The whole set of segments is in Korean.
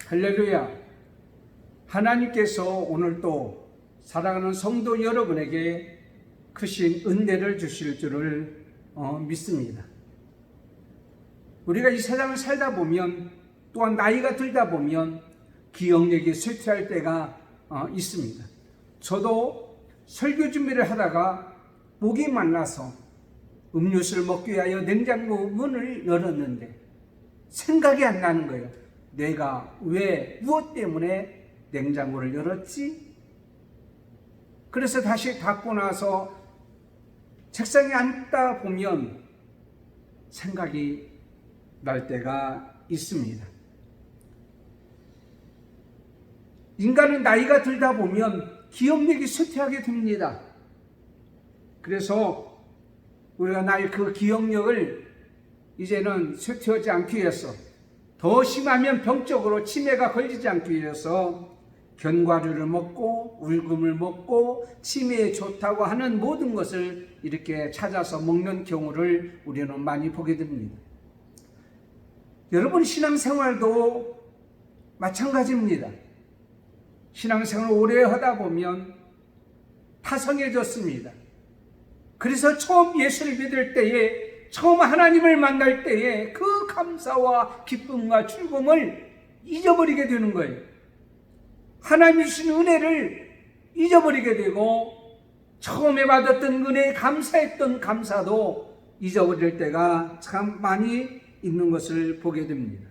할렐루야. 하나님께서 오늘도 사랑하는 성도 여러분에게 크신 은혜를 주실 줄을 믿습니다. 우리가 이 세상을 살다 보면, 또한 나이가 들다 보면 기억력이 쇠퇴할 때가 있습니다. 저도 설교 준비를 하다가 목이 말라서 음료수를 먹기 위하여 냉장고 문을 열었는데 생각이 안 나는 거예요. 내가 왜, 무엇 때문에 냉장고를 열었지? 그래서 다시 닫고 나서 책상에 앉다 보면 생각이 날 때가 있습니다. 인간은 나이가 들다 보면 기억력이 쇠퇴하게 됩니다. 그래서 우리가 나의 그 기억력을 이제는 쇠퇴하지 않기 위해서, 더 심하면 병적으로 치매가 걸리지 않기 위해서 견과류를 먹고 울금을 먹고 치매에 좋다고 하는 모든 것을 이렇게 찾아서 먹는 경우를 우리는 많이 보게 됩니다. 여러분, 신앙생활도 마찬가지입니다. 신앙생활을 오래 하다 보면 타성해졌습니다. 그래서 처음 예수를 믿을 때에, 처음 하나님을 만날 때에 그 감사와 기쁨과 즐거움을 잊어버리게 되는 거예요. 하나님이 주신 은혜를 잊어버리게 되고, 처음에 받았던 은혜에 감사했던 감사도 잊어버릴 때가 참 많이 있는 것을 보게 됩니다.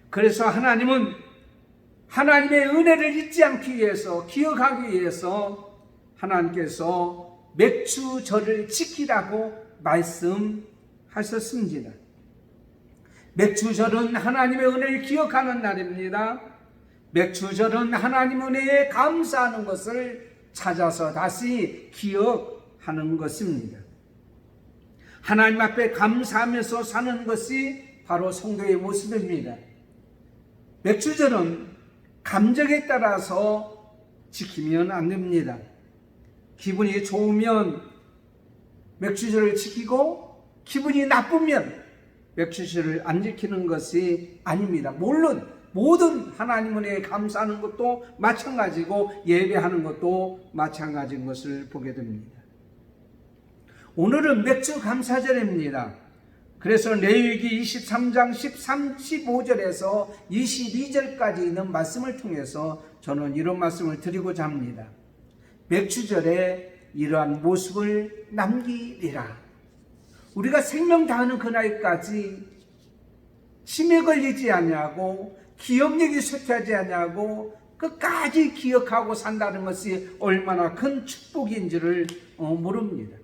그래서 하나님은 하나님의 은혜를 잊지 않기 위해서, 기억하기 위해서 하나님께서 맥주절을 지키라고 말씀하셨습니다. 맥주절은 하나님의 은혜를 기억하는 날입니다. 맥주절은 하나님 은혜에 감사하는 것을 찾아서 다시 기억하는 것입니다. 하나님 앞에 감사하면서 사는 것이 바로 성도의 모습입니다. 맥주절은 감정에 따라서 지키면 안 됩니다. 기분이 좋으면 맥주절을 지키고, 기분이 나쁘면 맥주절을 안 지키는 것이 아닙니다. 물론 모든 하나님 은혜에 감사하는 것도 마찬가지고 예배하는 것도 마찬가지인 것을 보게 됩니다. 오늘은 맥주 감사절입니다. 그래서 레위기 23장 13, 15절에서 22절까지 있는 말씀을 통해서 저는 이런 말씀을 드리고자 합니다. 맥주절에 이러한 모습을 남기리라. 우리가 생명 다하는 그날까지 치매 걸리지 않냐고, 기억력이 쇠퇴하지 않냐고 끝까지 기억하고 산다는 것이 얼마나 큰 축복인지를 모릅니다.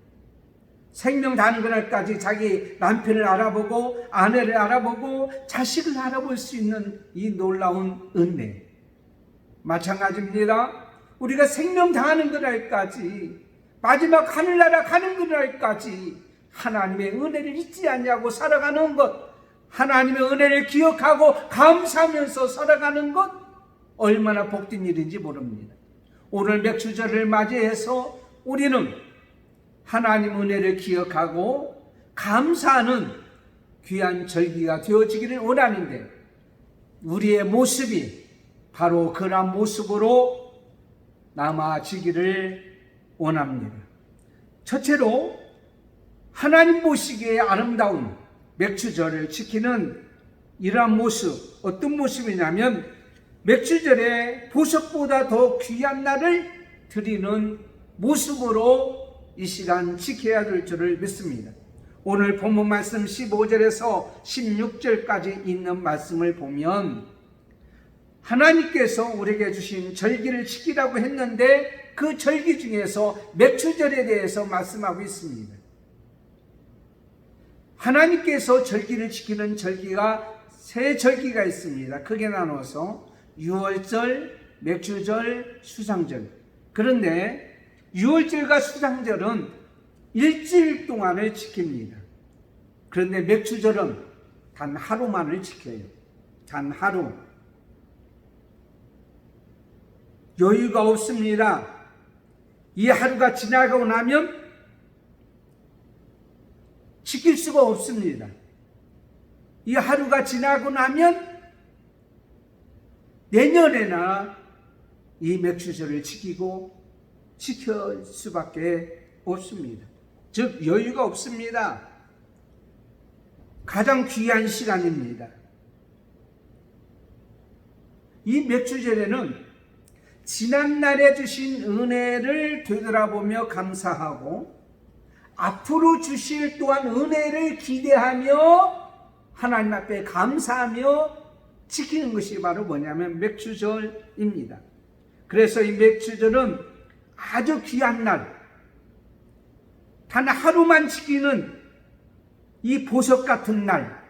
생명 다하는 그날까지 자기 남편을 알아보고 아내를 알아보고 자식을 알아볼 수 있는 이 놀라운 은혜, 마찬가지입니다. 우리가 생명 다하는 그날까지, 마지막 하늘나라 가는 그날까지 하나님의 은혜를 잊지 않냐고 살아가는 것, 하나님의 은혜를 기억하고 감사하면서 살아가는 것, 얼마나 복된 일인지 모릅니다. 오늘 맥주절을 맞이해서 우리는 하나님 은혜를 기억하고 감사하는 귀한 절기가 되어지기를 원하는데, 우리의 모습이 바로 그런 모습으로 남아지기를 원합니다. 첫째로 하나님 보시기에 아름다운 맥주절을 지키는 이러한 모습, 어떤 모습이냐면 맥주절에 보석보다 더 귀한 날을 드리는 모습으로 이 시간 지켜야 될 줄을 믿습니다. 오늘 본문 말씀 15절에서 16절까지 있는 말씀을 보면 하나님께서 우리에게 주신 절기를 지키라고 했는데 그 절기 중에서 맥주절에 대해서 말씀하고 있습니다. 하나님께서 절기를 지키는 절기가 세 절기가 있습니다. 크게 나눠서 유월절, 맥주절, 수상절. 그런데 유월절과 수상절은 일주일 동안을 지킵니다. 그런데 맥주절은 단 하루만을 지켜요. 단 하루. 여유가 없습니다. 이 하루가 지나가고 나면 지킬 수가 없습니다. 이 하루가 지나고 나면 내년에나 이 맥추절을 지킬 수밖에 없습니다. 즉 여유가 없습니다. 가장 귀한 시간입니다. 이 맥추절에는 지난날에 주신 은혜를 되돌아보며 감사하고 앞으로 주실 또한 은혜를 기대하며 하나님 앞에 감사하며 지키는 것이 바로 뭐냐면 맥추절입니다. 그래서 이 맥추절은 아주 귀한 날, 단 하루만 지키는 이 보석 같은 날.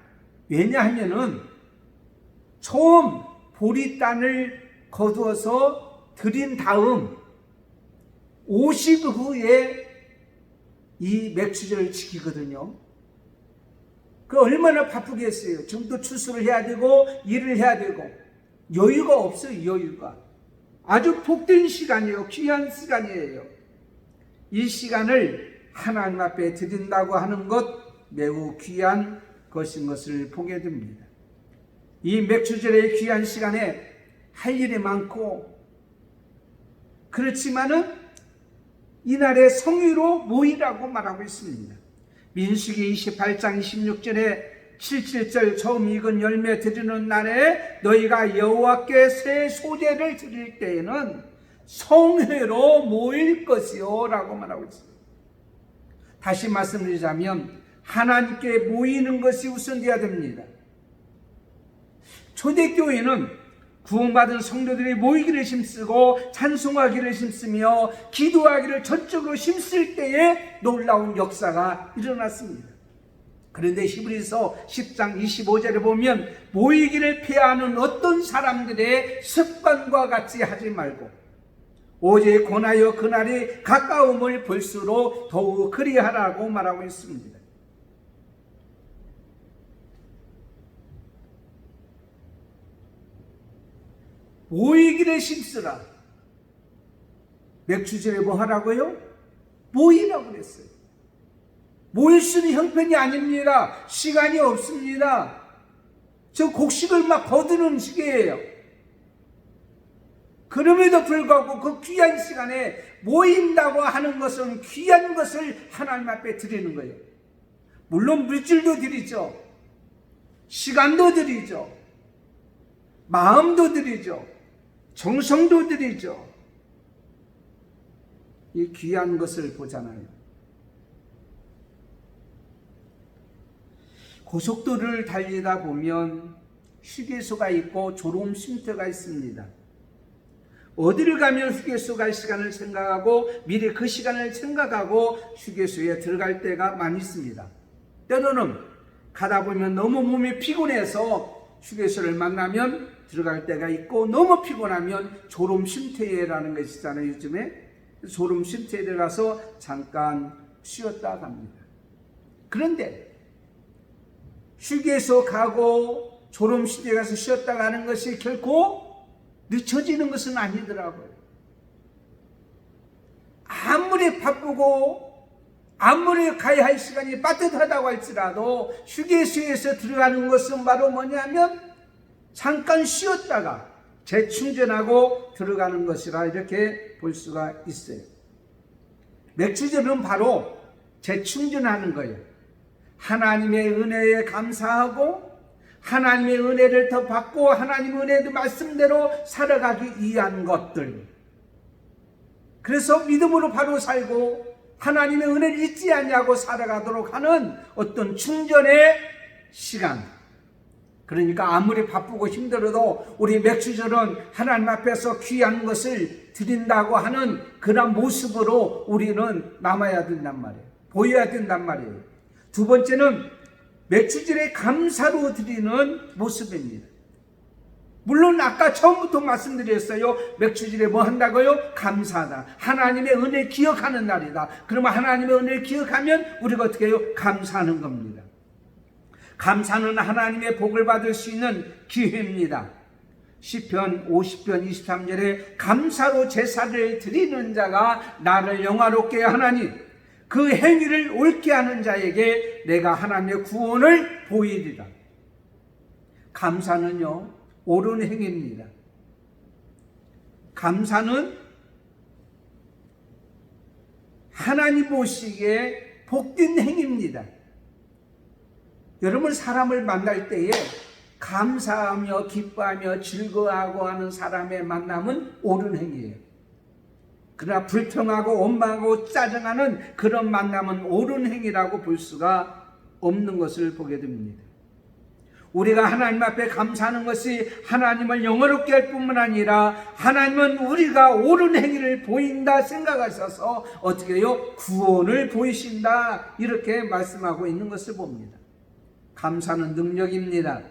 왜냐하면은 처음 보리단을 거두어서 드린 다음 50 후에 이 맥추절을 지키거든요. 그 얼마나 바쁘겠어요. 지금도 추수를 해야 되고 일을 해야 되고 여유가 없어요. 여유가 아주 복된 시간이에요. 귀한 시간이에요. 이 시간을 하나님 앞에 드린다고 하는 것 매우 귀한 것인 것을 보게 됩니다. 이 맥추절의 귀한 시간에 할 일이 많고 그렇지만은 이날에 성의로 모이라고 말하고 있습니다. 민수기 28장 26절에 77절 처음 익은 열매 드리는 날에 너희가 여호와께 새 소재를 드릴 때에는 성회로 모일 것이요 라고 말하고 있습니다. 다시 말씀드리자면 하나님께 모이는 것이 우선되어야 됩니다. 초대교회는 구원받은 성도들이 모이기를 힘쓰고 찬송하기를 힘쓰며 기도하기를 전적으로 힘쓸 때에 놀라운 역사가 일어났습니다. 그런데 히브리서 10장 25절에 보면 모이기를 피하는 어떤 사람들의 습관과 같이 하지 말고 오직 권하여 그날이 가까움을 볼수록 더욱 그리하라고 말하고 있습니다. 모이기를 힘쓰라. 맥추절에 뭐 하라고요? 모이라고 그랬어요. 모일 수는 형편이 아닙니다. 시간이 없습니다. 저 곡식을 막 거두는 시기예요. 그럼에도 불구하고 그 귀한 시간에 모인다고 하는 것은 귀한 것을 하나님 앞에 드리는 거예요. 물론 물질도 드리죠. 시간도 드리죠. 마음도 드리죠. 정성도 드리죠. 이 귀한 것을 보잖아요. 고속도로를 달리다 보면 휴게소가 있고 졸음 쉼터가 있습니다. 어디를 가면 휴게소 갈 시간을 생각하고 미리 그 시간을 생각하고 휴게소에 들어갈 때가 많이 있습니다. 때로는 가다 보면 너무 몸이 피곤해서 휴게소를 만나면 들어갈 때가 있고 너무 피곤하면 졸음 쉼터라는 것이 있잖아요. 요즘에 졸음 쉼터에 들어가서 잠깐 쉬었다 갑니다. 그런데 휴게소 가고 졸음 쉼터에 가서 쉬었다 가는 것이 결코 늦춰지는 것은 아니더라고요. 아무리 바쁘고 아무리 가야 할 시간이 빠듯하다고 할지라도 휴게소에서 들어가는 것은 바로 뭐냐면 잠깐 쉬었다가 재충전하고 들어가는 것이라 이렇게 볼 수가 있어요. 맥추절은 바로 재충전하는 거예요. 하나님의 은혜에 감사하고 하나님의 은혜를 더 받고 하나님의 은혜의 말씀대로 살아가기 위한 것들. 그래서 믿음으로 바로 살고 하나님의 은혜를 잊지 않냐고 살아가도록 하는 어떤 충전의 시간. 그러니까 아무리 바쁘고 힘들어도 우리 맥추절은 하나님 앞에서 귀한 것을 드린다고 하는 그런 모습으로 우리는 남아야 된단 말이에요. 보여야 된단 말이에요. 두 번째는 맥추절의 감사로 드리는 모습입니다. 물론 아까 처음부터 말씀드렸어요. 맥추절에 뭐 한다고요? 감사하다. 하나님의 은혜를 기억하는 날이다. 그러면 하나님의 은혜를 기억하면 우리가 어떻게 해요? 감사하는 겁니다. 감사는 하나님의 복을 받을 수 있는 기회입니다. 시편 50편 23절에 감사로 제사를 드리는 자가 나를 영화롭게 하나니 그 행위를 옳게 하는 자에게 내가 하나님의 구원을 보이리라. 감사는요 옳은 행위입니다. 감사는 하나님 보시기에 복된 행위입니다. 여러분, 사람을 만날 때에 감사하며 기뻐하며 즐거워하고 하는 사람의 만남은 옳은 행위예요. 그러나 불평하고 원망하고 짜증하는 그런 만남은 옳은 행위라고 볼 수가 없는 것을 보게 됩니다. 우리가 하나님 앞에 감사하는 것이 하나님을 영화롭게 할 뿐만 아니라 하나님은 우리가 옳은 행위를 보인다 생각하셔서 어떻게 해요? 구원을 보이신다, 이렇게 말씀하고 있는 것을 봅니다. 감사는 능력입니다.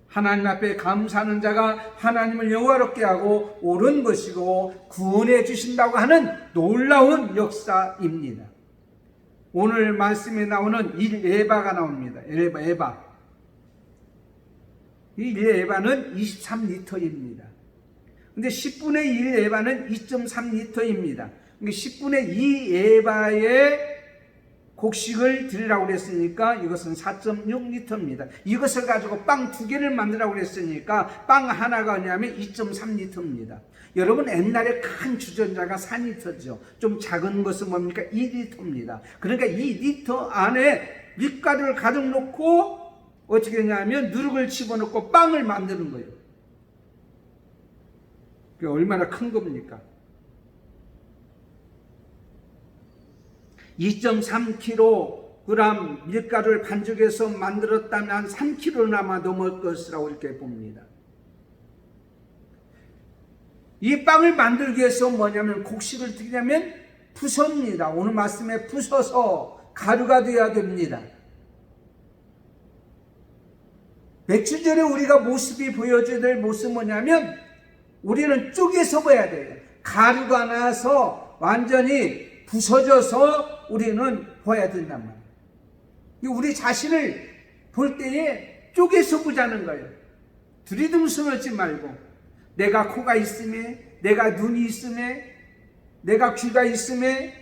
하나님 앞에 감사하는 자가 하나님을 영화롭게 하고 옳은 것이고 구원해 주신다고 하는 놀라운 역사입니다. 오늘 말씀에 나오는 1에바가 나옵니다. 에바. 이 1에바는 23리터입니다. 근데 10분의 1에바는 2.3리터입니다. 10분의 2에바의 곡식을 드리라고 그랬으니까 이것은 4.6리터입니다. 이것을 가지고 빵 2개를 만들라고 그랬으니까 빵 하나가 뭐냐면 2.3리터입니다. 여러분, 옛날에 큰 주전자가 4리터죠. 좀 작은 것은 뭡니까? 2리터입니다. 그러니까 2리터 안에 밀가루를 가득 놓고 어떻게 하냐면 누룩을 집어넣고 빵을 만드는 거예요. 그게 얼마나 큰 겁니까? 2.3kg 밀가루를 반죽해서 만들었다면 3kg는 아마 넘을 것이라고 이렇게 봅니다. 이 빵을 만들기 위해서 뭐냐면 곡식을 어떻게 하냐면 부쉈니다. 오늘 말씀에 부숴서 가루가 되어야 됩니다. 며칠 전에 우리가 모습이 보여줘야 될 모습은 뭐냐면 우리는 쪼개서 봐야 돼요. 가루가 나서 완전히 부서져서 우리는 봐야 된단 말이에요. 우리 자신을 볼 때에 쪼개서 보자는 거예요. 들이듬수하지 말고, 내가 코가 있음에, 내가 눈이 있음에, 내가 귀가 있음에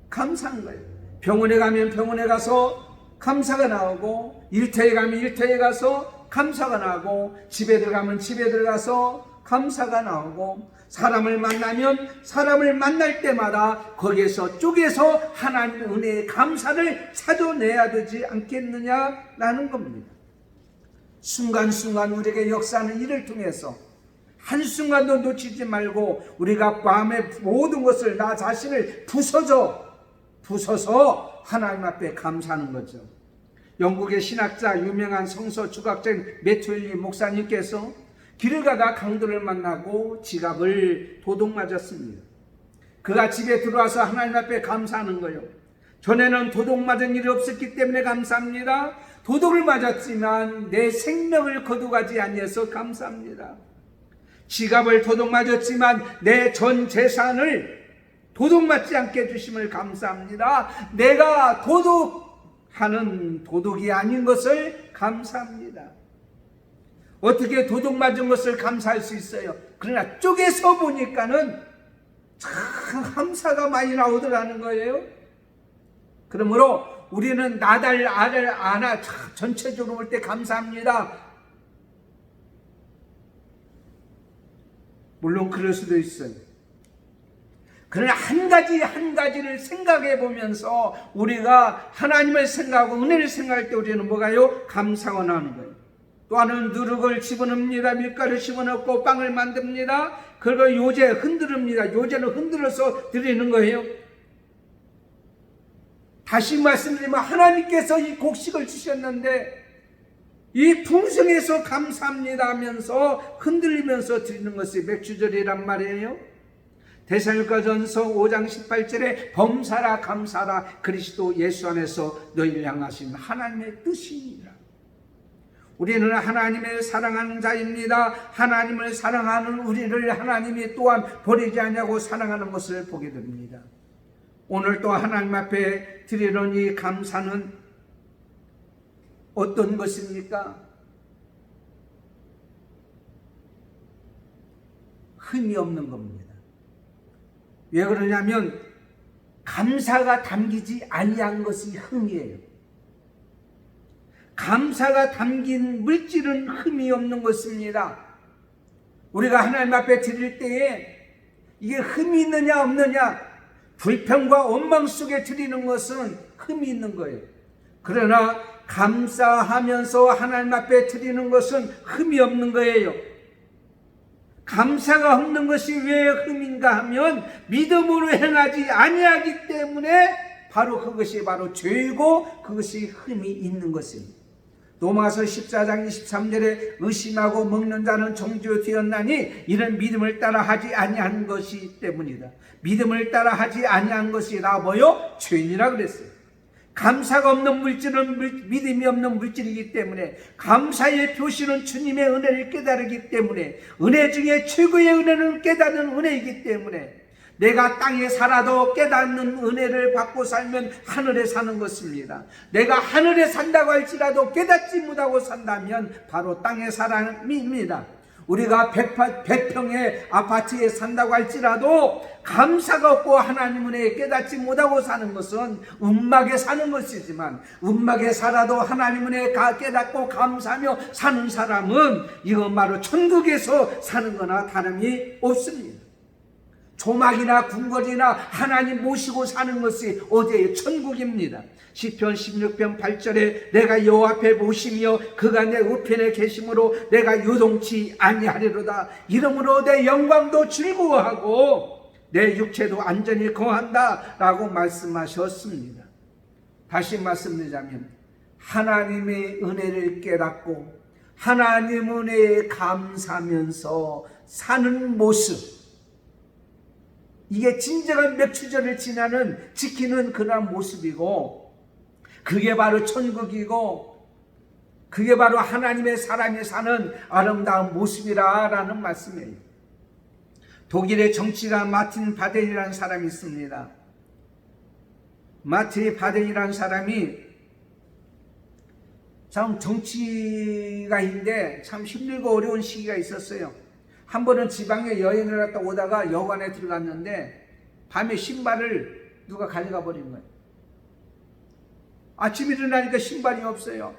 감사한 거예요. 병원에 가면 병원에 가서 감사가 나오고, 일터에 가면 일터에 가서 감사가 나오고, 집에 들어가면 집에 들어가서 감사가 나오고, 사람을 만나면 사람을 만날 때마다 거기에서 쪼개서 하나님의 은혜의 감사를 찾아내야 되지 않겠느냐라는 겁니다. 순간순간 우리에게 역사하는 일을 통해서 한순간도 놓치지 말고 우리가 마음의 모든 것을, 나 자신을 부숴서 하나님 앞에 감사하는 거죠. 영국의 신학자, 유명한 성서 주각자인 매튜 목사님께서 길을 가다 강도를 만나고 지갑을 도둑 맞았습니다. 그가 집에 들어와서 하나님 앞에 감사하는 거예요. 전에는 도둑 맞은 일이 없었기 때문에 감사합니다. 도둑을 맞았지만 내 생명을 거두가지 아니해서 감사합니다. 지갑을 도둑 맞았지만 내 전 재산을 도둑 맞지 않게 해주심을 감사합니다. 내가 도둑하는 도둑이 아닌 것을 감사합니다. 어떻게 도둑 맞은 것을 감사할 수 있어요? 그러나 쪼개서 보니까는 참 감사가 많이 나오더라는 거예요. 그러므로 우리는 나달 아를 아나 전체적으로 볼 때 감사합니다. 물론 그럴 수도 있어요. 그러나 한 가지를 생각해 보면서 우리가 하나님을 생각하고 은혜를 생각할 때 우리는 뭐가요? 감사가 나는 거예요. 또 하나는 누룩을 집어넣습니다. 밀가루 집어넣고 빵을 만듭니다. 그리고 요제 흔들읍니다. 요제는 흔들어서 드리는 거예요. 다시 말씀드리면 하나님께서 이 곡식을 주셨는데 이 풍성해서 감사합니다 하면서 흔들리면서 드리는 것이 맥주절이란 말이에요. 데살로니가전서 5장 18절에 범사라 감사라 그리스도 예수 안에서 너희를 향하신 하나님의 뜻이니라. 우리는 하나님의 사랑하는 자입니다. 하나님을 사랑하는 우리를 하나님이 또한 버리지 않냐고 사랑하는 것을 보게 됩니다. 오늘 또 하나님 앞에 드리는 이 감사는 어떤 것입니까? 흠이 없는 겁니다. 왜 그러냐면 감사가 담기지 아니한 것이 흠이에요. 감사가 담긴 물질은 흠이 없는 것입니다. 우리가 하나님 앞에 드릴 때에 이게 흠이 있느냐 없느냐, 불평과 원망 속에 드리는 것은 흠이 있는 거예요. 그러나 감사하면서 하나님 앞에 드리는 것은 흠이 없는 거예요. 감사가 없는 것이 왜 흠인가 하면 믿음으로 행하지 아니하기 때문에 바로 그것이 바로 죄이고 그것이 흠이 있는 것입니다. 로마서 14장 23절에 의심하고 먹는 자는 정죄되었나니 이는 믿음을 따라 하지 아니한 것이 때문이다. 믿음을 따라 하지 아니한 것이라 뭐요? 죄인이라 그랬어요. 감사가 없는 물질은 믿음이 없는 물질이기 때문에, 감사의 표시는 주님의 은혜를 깨달기 때문에, 은혜 중에 최고의 은혜는 깨닫는 은혜이기 때문에, 내가 땅에 살아도 깨닫는 은혜를 받고 살면 하늘에 사는 것입니다. 내가 하늘에 산다고 할지라도 깨닫지 못하고 산다면 바로 땅의 사람입니다. 우리가 100평의 아파트에 산다고 할지라도 감사가 없고 하나님 은혜에 깨닫지 못하고 사는 것은 음막에 사는 것이지만, 음막에 살아도 하나님 은혜에 깨닫고 감사하며 사는 사람은 이건 바로 천국에서 사는 거나 다름이 없습니다. 조막이나 궁궐이나 하나님 모시고 사는 것이 어디에 천국입니다. 시편 16편 8절에 내가 여호와 앞에 모시며 그가 내 우편에 계심으로 내가 요동치 아니하리로다. 이러므로 내 영광도 즐거워하고 내 육체도 안전히 거한다 라고 말씀하셨습니다. 다시 말씀드리자면 하나님의 은혜를 깨닫고 하나님 은혜에 감사하면서 사는 모습, 이게 진정한 맥추절을 지키는 그런 모습이고, 그게 바로 천국이고, 그게 바로 하나님의 사람이 사는 아름다운 모습이라는 말씀이에요. 독일의 정치가 마틴 바덴이라는 사람이 있습니다. 마틴 바덴이라는 사람이 참 정치가인데 참 힘들고 어려운 시기가 있었어요. 한 번은 지방에 여행을 갔다 오다가 여관에 들어갔는데 밤에 신발을 누가 가져가 버린 거예요. 아침에 일어나니까 신발이 없어요.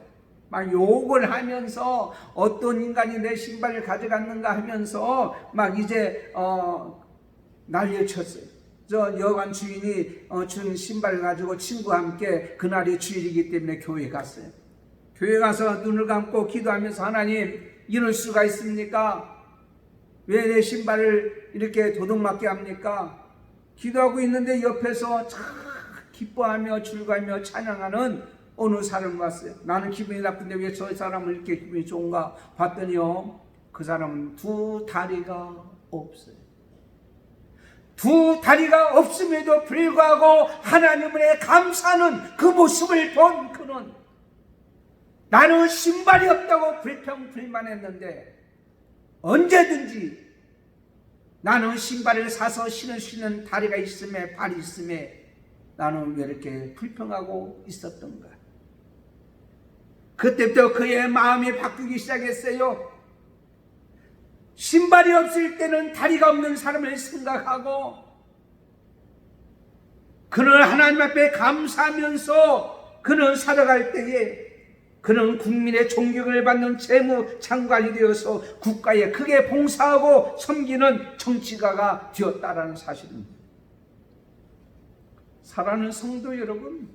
막 욕을 하면서 어떤 인간이 내 신발을 가져갔는가 하면서 막 이제 난리를 쳤어요. 저 여관 주인이 준 신발을 가지고 친구와 함께 그날이 주일이기 때문에 교회에 갔어요. 교회 가서 눈을 감고 기도하면서 하나님, 이럴 수가 있습니까? 왜 내 신발을 이렇게 도둑맞게 합니까? 기도하고 있는데 옆에서 참 기뻐하며 즐거워하며 찬양하는 어느 사람이 왔어요. 나는 기분이 나쁜데 왜 저 사람은 이렇게 기분이 좋은가 봤더니요, 그 사람은 두 다리가 없어요. 두 다리가 없음에도 불구하고 하나님의 감사하는 그 모습을 본 그는, 나는 신발이 없다고 불평불만했는데 언제든지 나는 신발을 사서 신을 수 있는 다리가 있음에, 발이 있음에 나는 왜 이렇게 불평하고 있었던가. 그때부터 그의 마음이 바뀌기 시작했어요. 신발이 없을 때는 다리가 없는 사람을 생각하고, 그는 하나님 앞에 감사하면서 그는 살아갈 때에 그는 국민의 존경을 받는 재무 장관이 되어서 국가에 크게 봉사하고 섬기는 정치가가 되었다라는 사실입니다. 사랑하는 성도 여러분,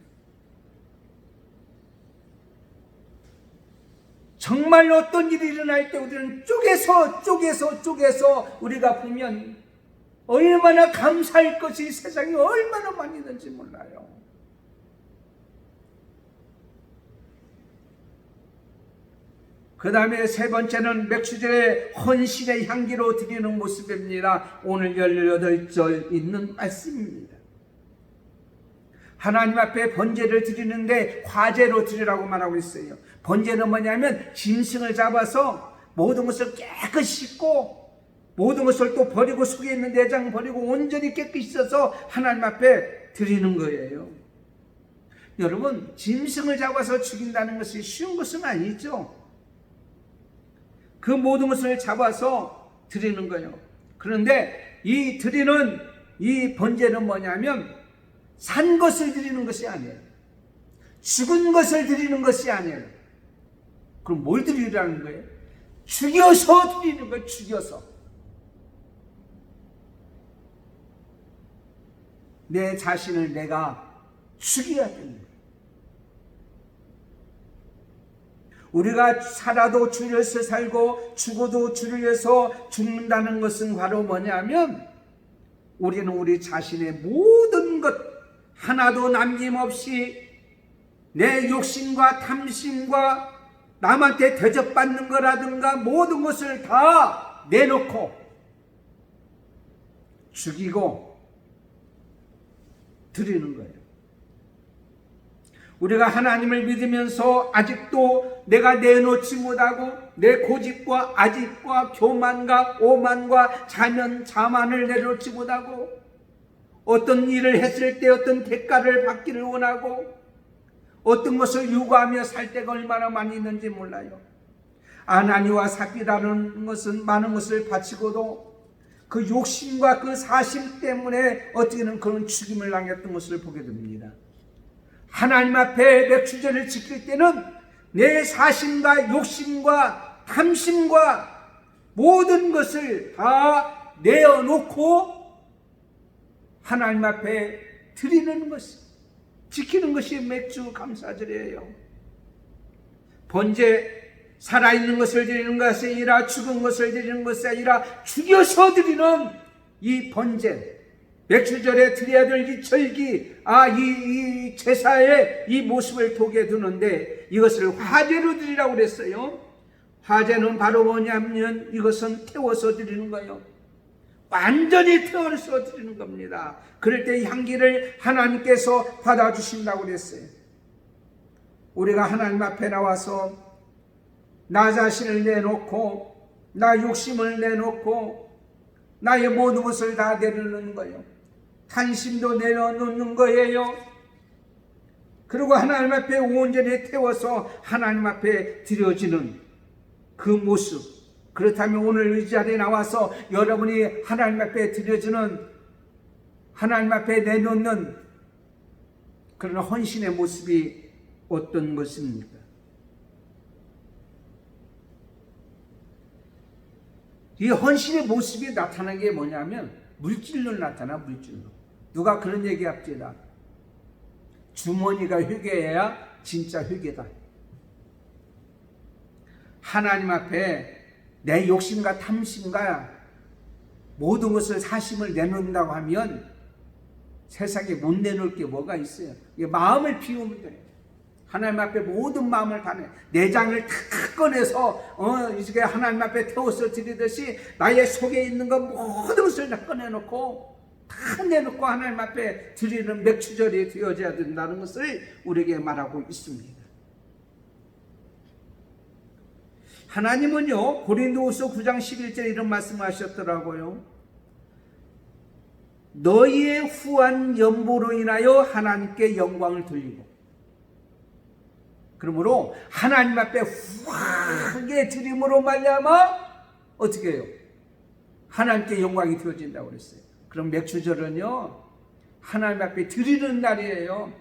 정말 어떤 일이 일어날 때 우리는 쪼개서 우리가 보면 얼마나 감사할 것이 세상에 얼마나 많이 있는지 몰라요. 그 다음에 세 번째는 맥추절의 헌신의 향기로 드리는 모습입니다. 오늘 18절 있는 말씀입니다. 하나님 앞에 번제를 드리는데 화제로 드리라고 말하고 있어요. 번제는 뭐냐면 짐승을 잡아서 모든 것을 깨끗이 씻고 모든 것을 또 버리고 속에 있는 내장 버리고 온전히 깨끗이 씻어서 하나님 앞에 드리는 거예요. 여러분, 짐승을 잡아서 죽인다는 것이 쉬운 것은 아니죠. 그 모든 것을 잡아서 드리는 거예요. 그런데 이 드리는 이 번제는 뭐냐면 산 것을 드리는 것이 아니에요. 죽은 것을 드리는 것이 아니에요. 그럼 뭘 드리라는 거예요? 죽여서 드리는 거예요. 죽여서. 내 자신을 내가 죽여야 됩니다. 우리가 살아도 주를 위해서 살고 죽어도 주를 위해서 죽는다는 것은 바로 뭐냐면 우리는 우리 자신의 모든 것 하나도 남김없이 내 욕심과 탐심과 남한테 대접받는 거라든가 모든 것을 다 내놓고 죽이고 드리는 거예요. 우리가 하나님을 믿으면서 아직도 내가 내놓지 못하고 내 고집과 아집과 교만과 오만과 자만을 내놓지 못하고 어떤 일을 했을 때 어떤 대가를 받기를 원하고 어떤 것을 요구하며 살 때가 얼마나 많이 있는지 몰라요. 아나니와 삽비라는 것은 많은 것을 바치고도 그 욕심과 그 사심 때문에 어떻게는 그런 죽임을 당했던 것을 보게 됩니다. 하나님 앞에 맥주제를 지킬 때는 내 사심과 욕심과 탐심과 모든 것을 다 내어놓고 하나님 앞에 드리는 것이, 지키는 것이 맥주 감사절이에요. 번제, 살아있는 것을 드리는 것이 아니라 죽은 것을 드리는 것이 아니라 죽여서 드리는 이 번제, 맥주절에 드려야 될 이 절기, 이 제사의 이 모습을 보게 두는데 이것을 화제로 드리라고 그랬어요. 화제는 바로 뭐냐면 이것은 태워서 드리는 거예요. 완전히 태워서 드리는 겁니다. 그럴 때 이 향기를 하나님께서 받아주신다고 그랬어요. 우리가 하나님 앞에 나와서 나 자신을 내놓고 나 욕심을 내놓고 나의 모든 것을 다 내려놓는 거예요. 탄심도 내려놓는 거예요. 그리고 하나님 앞에 온전히 태워서 하나님 앞에 드려지는 그 모습. 그렇다면 오늘 이 자리에 나와서 여러분이 하나님 앞에 드려지는, 하나님 앞에 내놓는 그런 헌신의 모습이 어떤 것입니까? 이 헌신의 모습이 나타나는 게 뭐냐면 물질로 나타나. 물질로. 누가 그런 얘기 합니다. 주머니가 회개해야 진짜 회개다. 하나님 앞에 내 욕심과 탐심과 모든 것을 사심을 내놓는다고 하면 세상에 못 내놓을 게 뭐가 있어요. 마음을 비우면 돼요. 하나님 앞에 모든 마음을 다 내장을 다 꺼내서 이제 하나님 앞에 태워서 드리듯이 나의 속에 있는 것 모든 것을 다 꺼내놓고 다 내놓고 하나님 앞에 드리는 맥주절이 되어져야 된다는 것을 우리에게 말하고 있습니다. 하나님은요, 고린도후서 9장 11절에 이런 말씀을 하셨더라고요. 너희의 후한 연보로 인하여 하나님께 영광을 돌리고, 그러므로 하나님 앞에 후하게 드림으로 말미암아 어떻게 해요? 하나님께 영광이 되어진다고 그랬어요. 그럼 맥주절은요, 하나님 앞에 드리는 날이에요.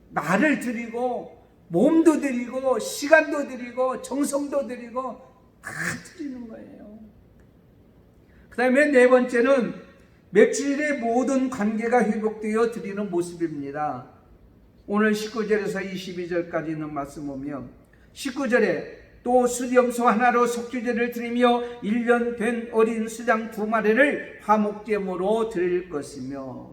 나를 드리고 몸도 드리고 시간도 드리고 정성도 드리고 다 드리는 거예요. 그 다음에 네 번째는 맥주절의 모든 관계가 회복되어 드리는 모습입니다. 오늘 19절에서 22절까지 있는 말씀 보면 19절에 또 수염소 하나로 속죄제를 드리며 1년 된 어린 수장 2마리를 화목제물로 드릴 것이며,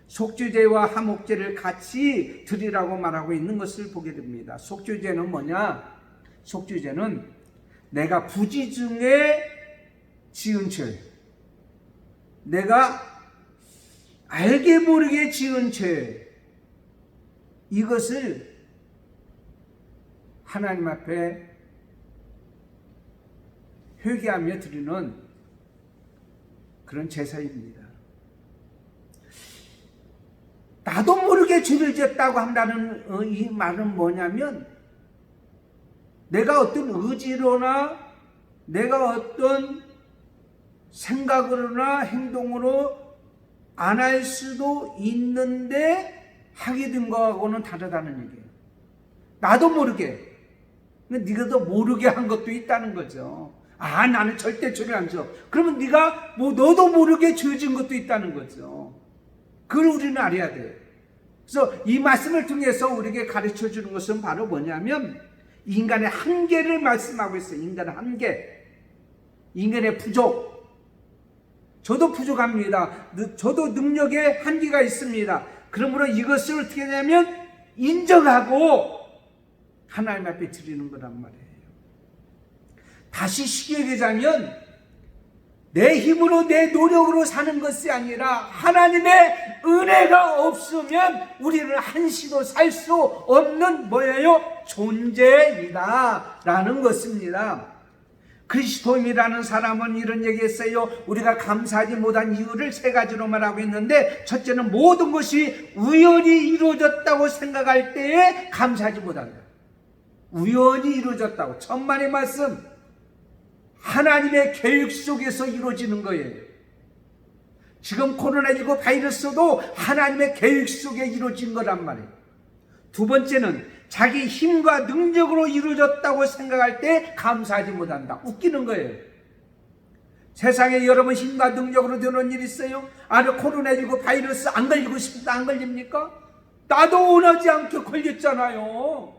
속죄제와 화목제를 같이 드리라고 말하고 있는 것을 보게 됩니다. 속죄제는 뭐냐? 속죄제는 내가 부지 중에 지은 죄, 내가 알게 모르게 지은 죄, 이것을 하나님 앞에 회개하며 드리는 그런 제사입니다. 나도 모르게 죄를 지었다고 한다는 이 말은 뭐냐면 내가 어떤 의지로나 내가 어떤 생각으로나 행동으로 안 할 수도 있는데 하게 된 거하고는 다르다는 얘기예요. 나도 모르게. 네가 더 모르게 한 것도 있다는 거죠. 나는 절대 죄를 안 져. 그러면 네가 너도 모르게 죄진 것도 있다는 거죠. 그걸 우리는 알아야 돼요. 그래서 이 말씀을 통해서 우리에게 가르쳐 주는 것은 바로 뭐냐면 인간의 한계를 말씀하고 있어요. 인간의 한계, 인간의 부족. 저도 부족합니다. 저도 능력에 한계가 있습니다. 그러므로 이것을 어떻게 하냐면 인정하고 하나님 앞에 드리는 거란 말이에요. 다시 쉽게 얘기하자면 내 힘으로 내 노력으로 사는 것이 아니라 하나님의 은혜가 없으면 우리는 한시도 살 수 없는 뭐예요? 존재이다 라는 것입니다. 그리스도인이라는 사람은 이런 얘기했어요. 우리가 감사하지 못한 이유를 세 가지로 말하고 있는데, 첫째는 모든 것이 우연히 이루어졌다고 생각할 때에 감사하지 못한다. 우연히 이루어졌다고. 천만의 말씀, 하나님의 계획 속에서 이루어지는 거예요. 지금 코로나19 바이러스도 하나님의 계획 속에 이루어진 거란 말이에요. 두 번째는 자기 힘과 능력으로 이루어졌다고 생각할 때 감사하지 못한다. 웃기는 거예요. 세상에 여러분 힘과 능력으로 되는 일 있어요? 코로나19 바이러스 안 걸리고 싶다, 안 걸립니까? 나도 원하지 않게 걸렸잖아요.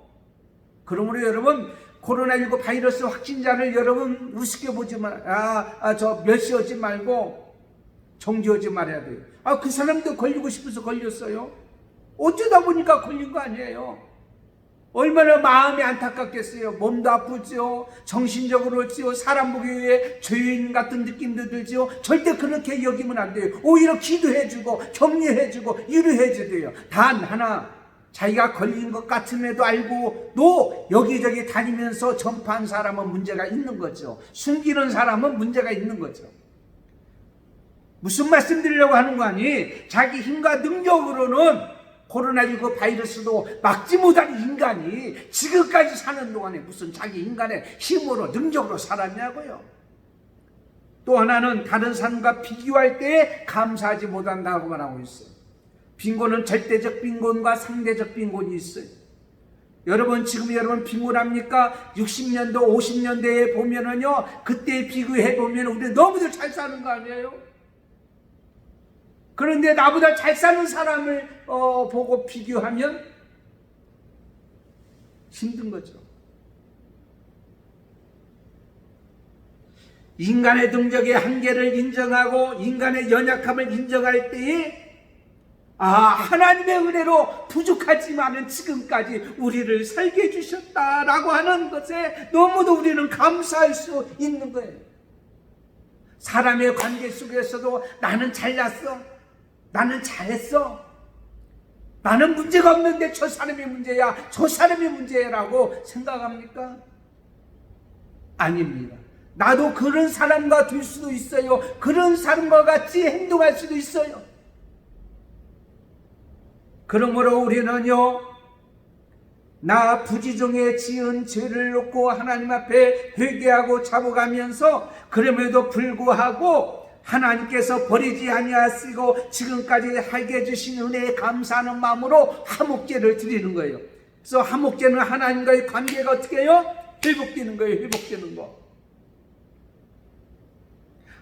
그러므로 여러분 코로나19 바이러스 확진자를 여러분 우습게 보지 저 멸시하지 말고 정죄하지 말아야 돼요. 그 사람도 걸리고 싶어서 걸렸어요. 어쩌다 보니까 걸린 거 아니에요. 얼마나 마음이 안타깝겠어요. 몸도 아프죠. 정신적으로 그렇죠. 사람 보기 위해 죄인 같은 느낌도 들죠. 절대 그렇게 여기면 안 돼요. 오히려 기도해주고 격려해주고 위로해줘야 돼요. 단 하나, 자기가 걸린 것 같음에도 알고 또 여기저기 다니면서 전파한 사람은 문제가 있는 거죠. 숨기는 사람은 문제가 있는 거죠. 무슨 말씀 드리려고 하는 거 아니? 자기 힘과 능력으로는 코로나19 바이러스도 막지 못한 인간이 지금까지 사는 동안에 무슨 자기 인간의 힘으로 능력으로 살았냐고요. 또 하나는 다른 사람과 비교할 때에 감사하지 못한다고 말하고 있어요. 빈곤은 절대적 빈곤과 상대적 빈곤이 있어요. 여러분 지금 여러분 빈곤합니까? 60년도 50년대에 보면은요, 그때 비교해 보면 우리 너무들 잘 사는 거 아니에요? 그런데 나보다 잘 사는 사람을 보고 비교하면 힘든 거죠. 인간의 능력의 한계를 인정하고 인간의 연약함을 인정할 때에 하나님의 은혜로 부족하지만은 지금까지 우리를 살게 해주셨다라고 하는 것에 너무도 우리는 감사할 수 있는 거예요. 사람의 관계 속에서도 나는 잘났어, 나는 잘했어, 나는 문제가 없는데 저 사람이 문제야, 저 사람이 문제라고 생각합니까? 아닙니다. 나도 그런 사람과 될 수도 있어요. 그런 사람과 같이 행동할 수도 있어요. 그러므로 우리는요, 나 부지중에 지은 죄를 놓고 하나님 앞에 회개하고 잡아가면서 그럼에도 불구하고 하나님께서 버리지 아니하시고 지금까지 하게 해주신 은혜에 감사하는 마음으로 화목제를 드리는 거예요. 그래서 화목제는 하나님과의 관계가 어떻게 해요? 회복되는 거예요. 회복되는 거.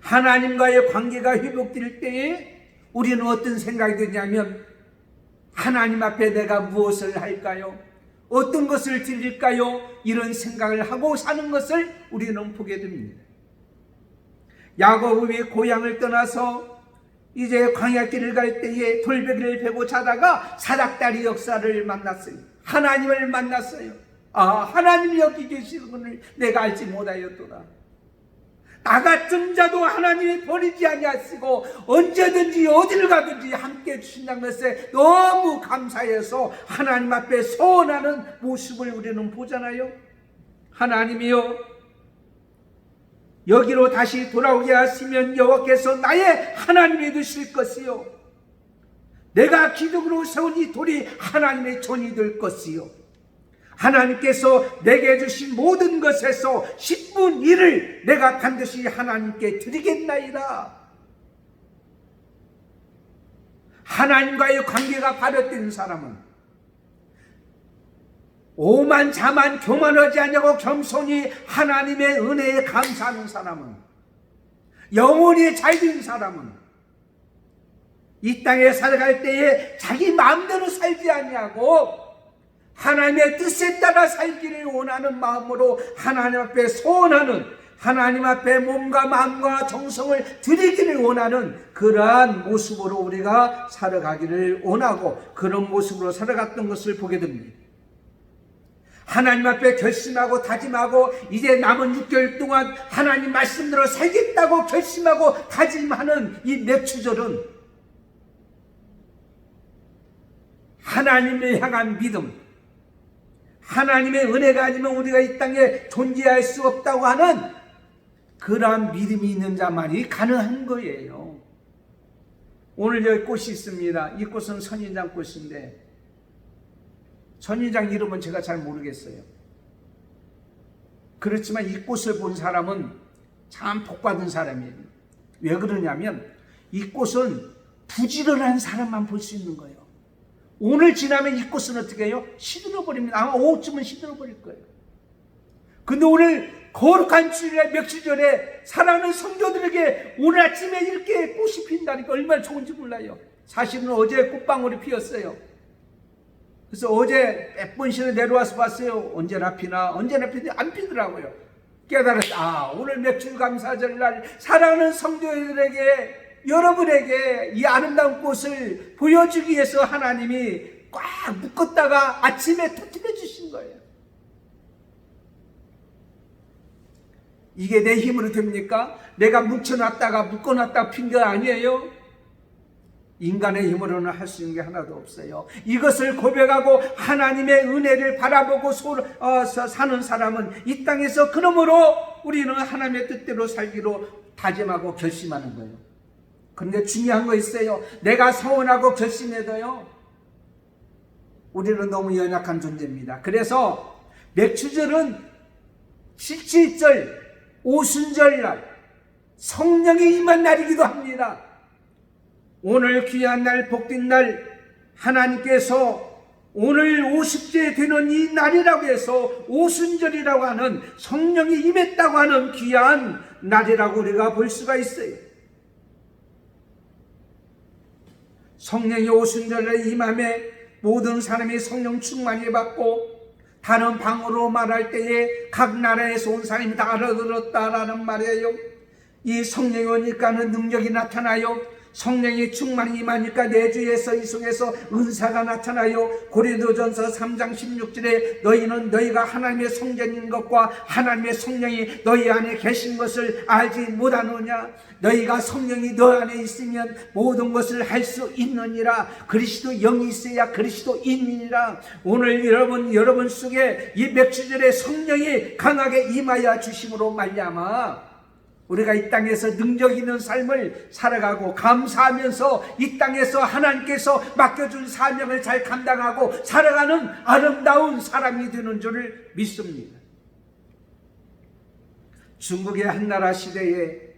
하나님과의 관계가 회복될 때에 우리는 어떤 생각이 드냐면, 하나님 앞에 내가 무엇을 할까요? 어떤 것을 드릴까요? 이런 생각을 하고 사는 것을 우리는 보게 됩니다. 야곱이 고향을 떠나서 이제 광야길을 갈 때에 돌베개를 베고 자다가 사닥다리 역사를 만났어요. 하나님을 만났어요. 하나님이 여기 계시는 것을 내가 알지 못하였도다. 나 같은 자도 하나님이 버리지 아니하시고 언제든지 어디를 가든지 함께 해주신다는 것에 너무 감사해서 하나님 앞에 서원하는 모습을 우리는 보잖아요. 하나님이요, 여기로 다시 돌아오게 하시면 여호와께서 나의 하나님이 되실 것이요, 내가 기둥으로 세운 이 돌이 하나님의 전이 될 것이요, 하나님께서 내게 주신 모든 것에서 10분 1을 내가 반드시 하나님께 드리겠나이다. 하나님과의 관계가 발효된 사람은 오만자만 교만하지 않냐고 겸손히 하나님의 은혜에 감사하는 사람은, 영혼이 잘된 사람은 이 땅에 살아갈 때에 자기 마음대로 살지 아니하고 하나님의 뜻에 따라 살기를 원하는 마음으로 하나님 앞에 소원하는, 하나님 앞에 몸과 마음과 정성을 드리기를 원하는 그러한 모습으로 우리가 살아가기를 원하고 그런 모습으로 살아갔던 것을 보게 됩니다. 하나님 앞에 결심하고 다짐하고 이제 남은 6개월 동안 하나님 말씀대로 살겠다고 결심하고 다짐하는 이 맥추절은 하나님을 향한 믿음, 하나님의 은혜가 아니면 우리가 이 땅에 존재할 수 없다고 하는 그러한 믿음이 있는 자만이 가능한 거예요. 오늘 여기 꽃이 있습니다. 이 꽃은 선인장 꽃인데 선인장 이름은 제가 잘 모르겠어요. 그렇지만 이 꽃을 본 사람은 참 복받은 사람이에요. 왜 그러냐면 이 꽃은 부지런한 사람만 볼 수 있는 거예요. 오늘 지나면 이 꽃은 어떻게 해요? 시들어버립니다. 아마 오후쯤은 시들어버릴 거예요. 근데 오늘 거룩한 주일날 맥주절에 사랑하는 성도들에게 오늘 아침에 이렇게 꽃이 핀다니까 얼마나 좋은지 몰라요. 사실은 어제 꽃방울이 피었어요. 그래서 어제 몇 번씩을 내려와서 봤어요. 언제나 피나 언제나 피는데 안 피더라고요. 깨달았다. 오늘 맥주 감사절날 사랑하는 성도들에게, 여러분에게 이 아름다운 꽃을 보여주기 위해서 하나님이 꽉 묶었다가 아침에 터뜨려 주신 거예요. 이게 내 힘으로 됩니까? 내가 뭉쳐놨다가 묶어놨다가 핀 게 아니에요. 인간의 힘으로는 할 수 있는 게 하나도 없어요. 이것을 고백하고 하나님의 은혜를 바라보고 사는 사람은 이 땅에서 그러므로 우리는 하나님의 뜻대로 살기로 다짐하고 결심하는 거예요. 그런데 중요한 거 있어요. 내가 서원하고 결심해도요, 우리는 너무 연약한 존재입니다. 그래서 맥추절은 칠칠절, 오순절날 성령이 임한 날이기도 합니다. 오늘 귀한 날, 복된 날, 하나님께서 오늘 50째 되는 이 날이라고 해서 오순절이라고 하는 성령이 임했다고 하는 귀한 날이라고 우리가 볼 수가 있어요. 성령이 오순절에 임함에 모든 사람이 성령 충만히 받고 다른 방언으로 말할 때에 각 나라에서 온 사람이 다 알아들었다라는 말이에요. 이 성령이 오니까는 능력이 나타나요. 성령이 충만히 임하니까 내주에서 이속에서 은사가 나타나요. 고린도전서 3장 16절에 너희는 너희가 하나님의 성전인 것과 하나님의 성령이 너희 안에 계신 것을 알지 못하느냐. 너희가 성령이 너 안에 있으면 모든 것을 할 수 있느니라. 그리스도 영이 있어야 그리스도인이니라. 오늘 여러분 속에 이 맥주절에 성령이 강하게 임하여 주심으로 말미암아 우리가 이 땅에서 능력 있는 삶을 살아가고 감사하면서 이 땅에서 하나님께서 맡겨준 사명을 잘 감당하고 살아가는 아름다운 사람이 되는 줄을 믿습니다. 중국의 한나라 시대에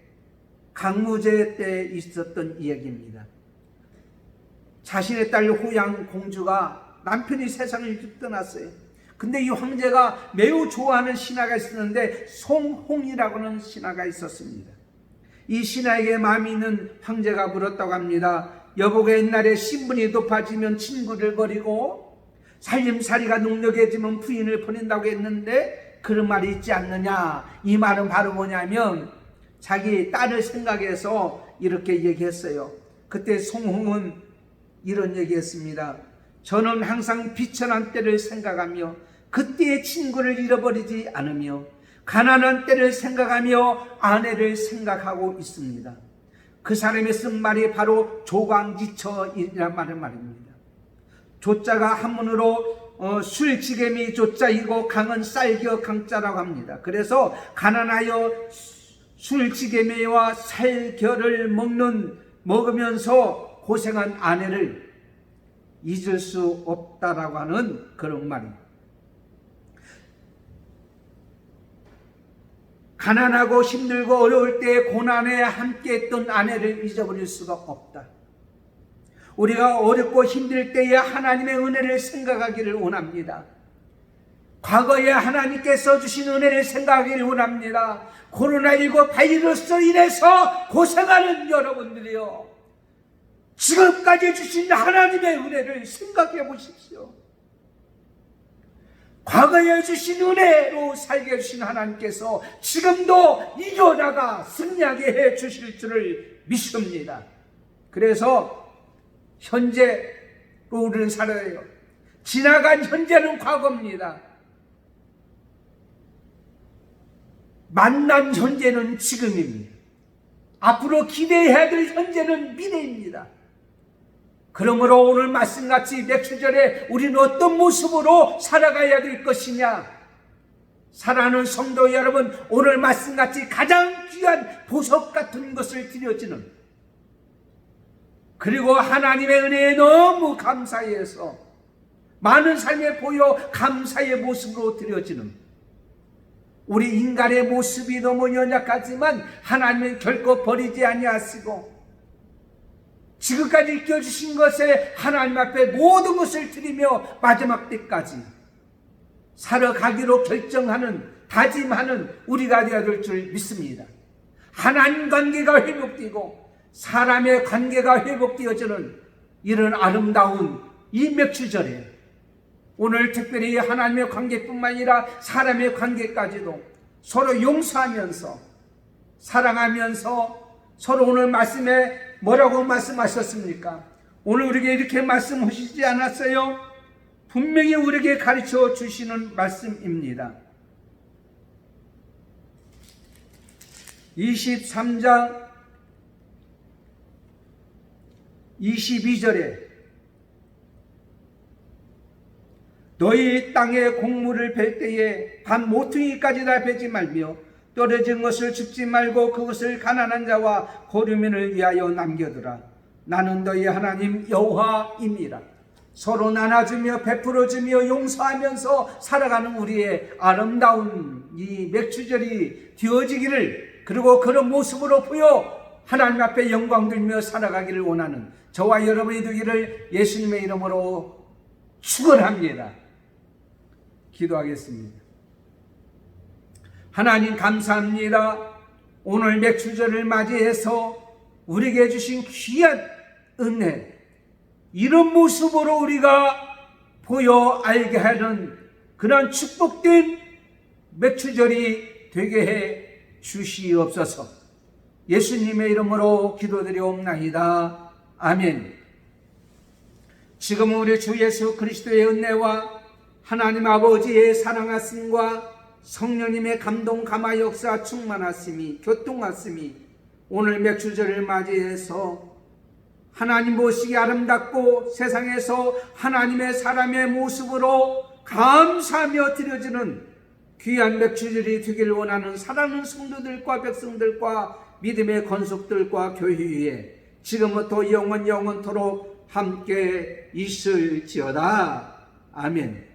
강무제 때 있었던 이야기입니다. 자신의 딸 호양 공주가 남편이 세상을 떠났어요. 근데 이 황제가 매우 좋아하는 신하가 있었는데 송홍이라고 하는 신하가 있었습니다. 이 신하에게 마음이 있는 황제가 물었다고 합니다. 여보가 옛날에 신분이 높아지면 친구를 버리고 살림살이가 능력해지면 부인을 보낸다고 했는데 그런 말이 있지 않느냐. 이 말은 바로 뭐냐면 자기 딸을 생각해서 이렇게 얘기했어요. 그때 송홍은 이런 얘기했습니다. 저는 항상 비천한 때를 생각하며 그때의 친구를 잃어버리지 않으며 가난한 때를 생각하며 아내를 생각하고 있습니다. 그 사람이 쓴 말이 바로 조광지처이란 말입니다. 조자가 한문으로 술지개미 조자이고 강은 쌀겨 강자라고 합니다. 그래서 가난하여 술지개미와 살겨를 먹으면서 고생한 아내를 잊을 수 없다라고 하는 그런 말입니다. 가난하고 힘들고 어려울 때 고난에 함께했던 아내를 잊어버릴 수가 없다. 우리가 어렵고 힘들 때에 하나님의 은혜를 생각하기를 원합니다. 과거에 하나님께서 주신 은혜를 생각하기를 원합니다. 코로나19 바이러스로 인해서 고생하는 여러분들이요, 지금까지 주신 하나님의 은혜를 생각해 보십시오. 과거에 주신 은혜로 살게 해주신 하나님께서 지금도 이겨나가 승리하게 해 주실 줄을 믿습니다. 그래서 현재로 우리는 살아요. 지나간 현재는 과거입니다. 만난 현재는 지금입니다. 앞으로 기대해야 될 현재는 미래입니다. 그러므로 오늘 말씀같이 맥주절에 우리는 어떤 모습으로 살아가야 될 것이냐? 사랑하는 성도 여러분, 오늘 말씀같이 가장 귀한 보석 같은 것을 드려지는, 그리고 하나님의 은혜에 너무 감사해서 많은 삶에 보여 감사의 모습으로 드려지는, 우리 인간의 모습이 너무 연약하지만 하나님은 결코 버리지 아니하시고 지금까지 이겨주신 것에 하나님 앞에 모든 것을 드리며 마지막 때까지 살아가기로 결정하는, 다짐하는 우리가 되어야 될 줄 믿습니다. 하나님 관계가 회복되고 사람의 관계가 회복되어지는 이런 아름다운 이 맥주절에 오늘 특별히 하나님의 관계뿐만 아니라 사람의 관계까지도 서로 용서하면서 사랑하면서 서로, 오늘 말씀에 뭐라고 말씀하셨습니까? 오늘 우리에게 이렇게 말씀하시지 않았어요? 분명히 우리에게 가르쳐 주시는 말씀입니다. 23장 22절에 너희 땅에 곡물을 벨 때에 반 모퉁이까지 다 베지 말며 떨어진 것을 줍지 말고 그것을 가난한 자와 고르민을 위하여 남겨두라. 나는 너희 하나님 여호와입니다. 서로 나눠주며 베풀어주며 용서하면서 살아가는 우리의 아름다운 이 맥주절이 되어지기를, 그리고 그런 모습으로 보여 하나님 앞에 영광 들며 살아가기를 원하는 저와 여러분이 되기를 예수님의 이름으로 축원합니다. 기도하겠습니다. 하나님 감사합니다. 오늘 맥주절을 맞이해서 우리에게 주신 귀한 은혜, 이런 모습으로 우리가 보여 알게 하는 그런 축복된 맥주절이 되게 해 주시옵소서. 예수님의 이름으로 기도드리옵나이다. 아멘. 지금 우리 주 예수 그리스도의 은혜와 하나님 아버지의 사랑하심과 성령님의 감동 감화 역사 충만하심이 교통하심이 오늘 맥주절을 맞이해서 하나님 보시기 아름답고 세상에서 하나님의 사람의 모습으로 감사하며 드려지는 귀한 맥주절이 되길 원하는 사랑하는 성도들과 백성들과 믿음의 건속들과 교회 위에 지금부터 영원토록 함께 있을지어다. 아멘.